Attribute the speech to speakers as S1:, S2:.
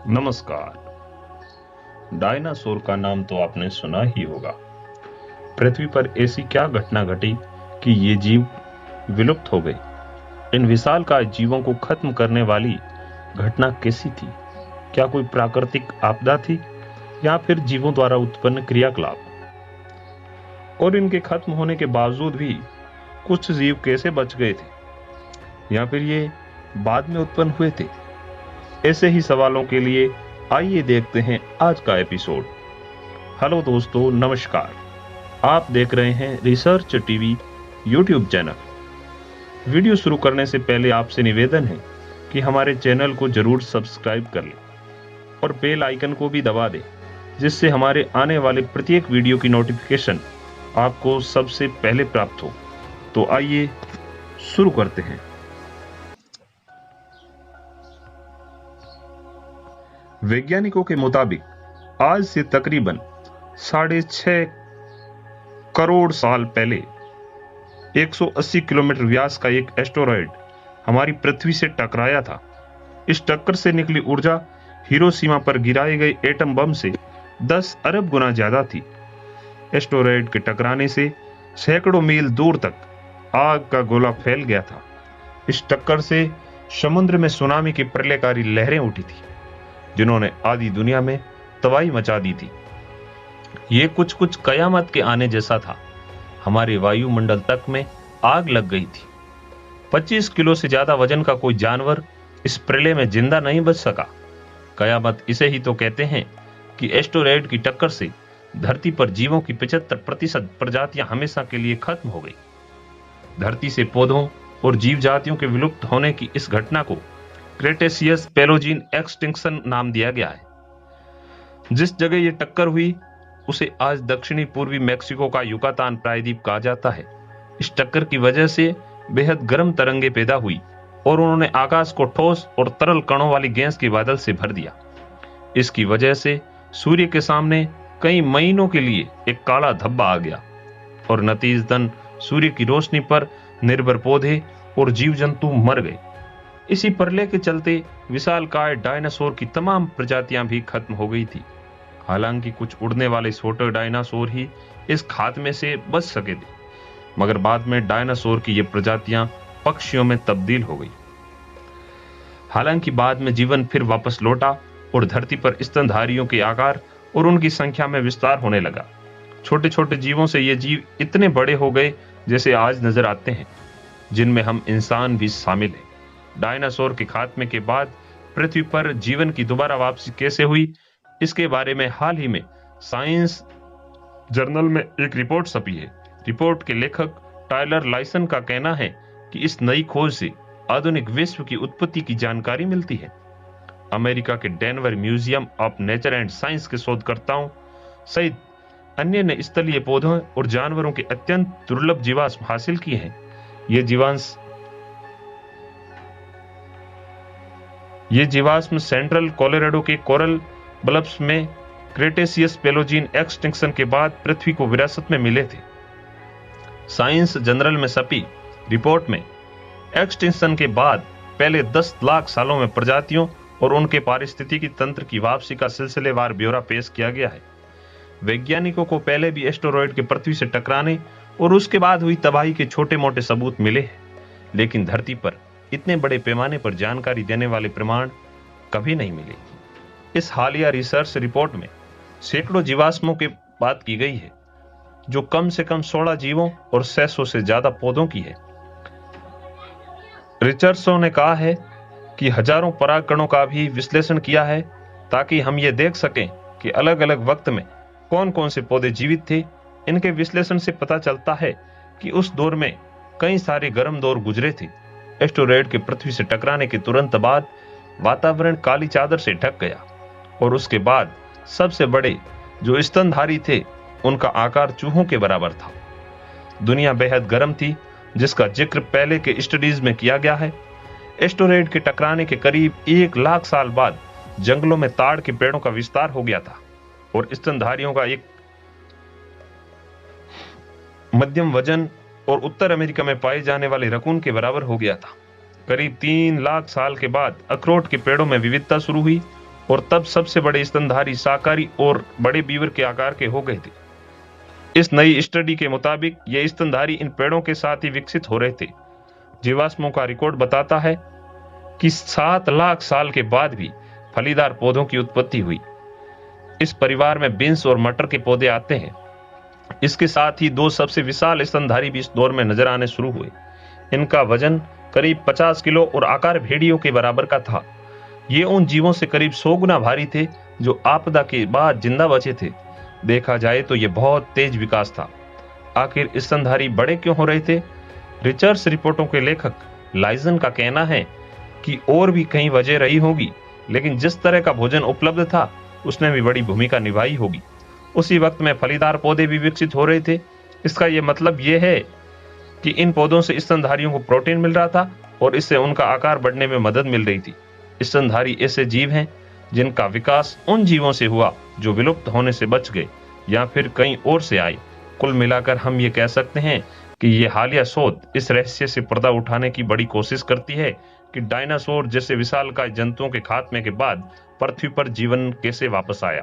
S1: नमस्कार। डायनासोर का नाम तो आपने सुना ही होगा। पृथ्वी पर ऐसी क्या घटना घटी कि ये जीव विलुप्त हो गए? इन विशालकाय जीवों को खत्म करने वाली घटना कैसी थी? क्या कोई प्राकृतिक आपदा थी या फिर जीवों द्वारा उत्पन्न क्रियाकलाप? और इनके खत्म होने के बावजूद भी कुछ जीव कैसे बच गए थे या फिर ये बाद में उत्पन्न हुए थे? ऐसे ही सवालों के लिए आइए देखते हैं आज का एपिसोड। हेलो दोस्तों, नमस्कार। आप देख रहे हैं research TV YouTube channel. Video शुरू करने से पहले आपसे निवेदन है कि हमारे चैनल को जरूर सब्सक्राइब कर लें और बेल आइकन को भी दबा दें, जिससे हमारे आने वाले प्रत्येक वीडियो की नोटिफिकेशन आपको सबसे पहले प्राप्त हो। तो आइए शुरू करते हैं। वैज्ञानिकों के मुताबिक आज से तकरीबन 6.5 करोड़ साल पहले 180 किलोमीटर व्यास का एक एस्टेरॉयड हमारी पृथ्वी से टकराया था। इस टक्कर से निकली ऊर्जा हिरोशिमा पर गिराए गए एटम बम से 10 अरब गुना ज्यादा थी। एस्टेरॉयड के टकराने से सैकड़ों मील दूर तक आग का गोला फैल गया था। इस टक्कर से समुद्र में सुनामी की प्रलयकारी लहरें उठी थी, जिन्होंने आधी दुनिया में तबाही मचा दी थी। ये कुछ कयामत के आने जैसा था। हमारे वायुमंडल तक में आग लग गई थी। 25 किलो से ज्यादा वजन का कोई जानवर इस प्रलय में जिंदा नहीं बच सका। कयामत इसे ही तो कहते हैं कि एस्टेरॉयड की टक्कर से धरती पर जीवों की 75% प्रजातियां हमेशा के लिए खत्म हो गई। धरती से पौधों और जीव जातियों के विलुप्त होने की इस घटना को क्रेटेशियस पैलोजीन एक्सटिंक्शन नाम दिया गया है। जिस जगह ये टक्कर हुई उसे आज दक्षिणी पूर्वी मैक्सिको का युकातान प्रायद्वीप कहा जाता है। इस टक्कर की वजह से बेहद गर्म तरंगे पैदा हुई और उन्होंने आकाश को ठोस और तरल कणों वाली गैस के बादल से भर दिया। इसकी वजह से सूर्य के सामने कई महीनों के लिए एक काला धब्बा आ गया और नतीजतन सूर्य की रोशनी पर निर्भर पौधे और जीव जंतु मर गए। इसी प्रलय के चलते विशालकाय डायनासोर की तमाम प्रजातियां भी खत्म हो गई थी। हालांकि कुछ उड़ने वाले छोटे डायनासोर ही इस खात्मे से बच सके थे, मगर बाद में डायनासोर की ये प्रजातियां पक्षियों में तब्दील हो गई। हालांकि बाद में जीवन फिर वापस लौटा और धरती पर स्तनधारियों के आकार और उनकी संख्या में विस्तार होने लगा। छोटे छोटे जीवों से ये जीव इतने बड़े हो गए जैसे आज नजर आते हैं, जिनमें हम इंसान भी शामिल हैं। डायनासोर के खात्मे के बाद पृथ्वी पर जीवन की दोबारा वापसी कैसे हुई, इसके बारे में हाल ही में साइंस जर्नल में एक रिपोर्ट छपी है। रिपोर्ट के लेखक टायलर लाइसन का कहना है कि इस नई खोज से आधुनिक विश्व की उत्पत्ति की जानकारी मिलती है। अमेरिका के Denver museum of nature and science के शोधकर्ताओं सहित अन्य ने स्थलीय पौधों और जानवरों के अत्यंत दुर्लभ जीवाश्म हासिल किए हैं। ये जीवाश्म सेंट्रल कोलोराडो के कोरल ब्लफ्स में क्रेटेशियस पैलोजीन एक्सटिंक्शन के बाद पृथ्वी को विरासत में मिले थे। साइंस जर्नल में छपी रिपोर्ट में एक्सटिंक्शन के बाद पहले 10 लाख सालों में प्रजातियों और उनके पारिस्थितिकी तंत्र की वापसी का सिलसिलेवार ब्यौरा पेश किया गया है। वैज्ञानिकों को पहले भी एस्टेरॉयड के पृथ्वी से टकराने और उसके बाद हुई तबाही के छोटे मोटे सबूत मिले हैं, लेकिन धरती पर इतने बड़े पैमाने पर जानकारी देने वाले प्रमाण कभी नहीं मिले। इस हालिया रिसर्च रिपोर्ट में सैकड़ों जीवाश्मों की बात की गई है, जो कम से कम 16 जीवों और 600 से ज्यादा पौधों की है। रिसर्चरों ने कहा है कि हजारों पराग कणों का भी विश्लेषण किया है, ताकि हम ये देख सकें कि अलग अलग वक्त में कौन कौन से पौधे जीवित थे। इनके विश्लेषण से पता चलता है कि उस दौर में कई सारे गर्म दौर गुजरे थे। एस्टेरॉयड के पृथ्वी से टकराने के तुरंत बाद वातावरण काली चादर से ढक गया और उसके बाद सबसे बड़े जो स्तनधारी थे, उनका आकार चूहों के बराबर था। दुनिया बेहद गर्म थी, जिसका जिक्र पहले के स्टडीज में किया गया है। एस्टेरॉयड के टकराने के करीब 1 लाख साल बाद जंगलों में ताड़ के पेड़ों का विस्तार हो गया था और स्तनधारियों का एक मध्यम वजन और उत्तर अमेरिका में पाए जाने वाले रकून के बराबर हो गया था। करीब 3 लाख साल के बाद अखरोट के पेड़ों में विविधता शुरू हुई और तब सबसे बड़े स्तनधारी शाकाहारी और बड़े बीवर के आकार के हो गए थे। इस नई स्टडी के मुताबिक ये स्तनधारी इन पेड़ों के साथ ही विकसित हो रहे थे। जीवाश्मों का रिकॉर्ड बताता है कि 7 लाख साल के बाद भी फलीदार पौधों की उत्पत्ति हुई। इस परिवार में बीन्स और मटर के पौधे आते हैं। इसके साथ ही 2 सबसे विशाल स्तनधारी भी इस दौर में नजर आने शुरू हुए। इनका वजन करीब 50 किलो और आकार भेड़ियों के बराबर का था। ये उन जीवों से करीब 100 गुना भारी थे जो आपदा के बाद जिंदा बचे थे। देखा जाए तो यह बहुत तेज विकास था। आखिर स्तनधारी बड़े क्यों हो रहे थे? रिसर्च रिपोर्टों के लेखक लाइजन का कहना है कि और भी कई वजह रही होगी, लेकिन जिस तरह का भोजन उपलब्ध था उसने भी बड़ी भूमिका निभाई होगी। उसी वक्त में फलीदार पौधे भी विकसित हो रहे थे। इसका यह मतलब यह है कि इन पौधों से स्तनधारियों को प्रोटीन मिल रहा था और इससे उनका आकार बढ़ने में मदद मिल रही थी। स्तनधारी ऐसे जीव हैं जिनका विकास उन जीवों से हुआ जो विलुप्त होने से बच गए या फिर कहीं और से आए। कुल मिलाकर हम ये कह सकते हैं कि ये हालिया शोध इस रहस्य से पर्दा उठाने की बड़ी कोशिश करती है कि डायनासोर जैसे विशालकाय जंतुओं के खात्मे के बाद पृथ्वी पर जीवन कैसे वापस आया।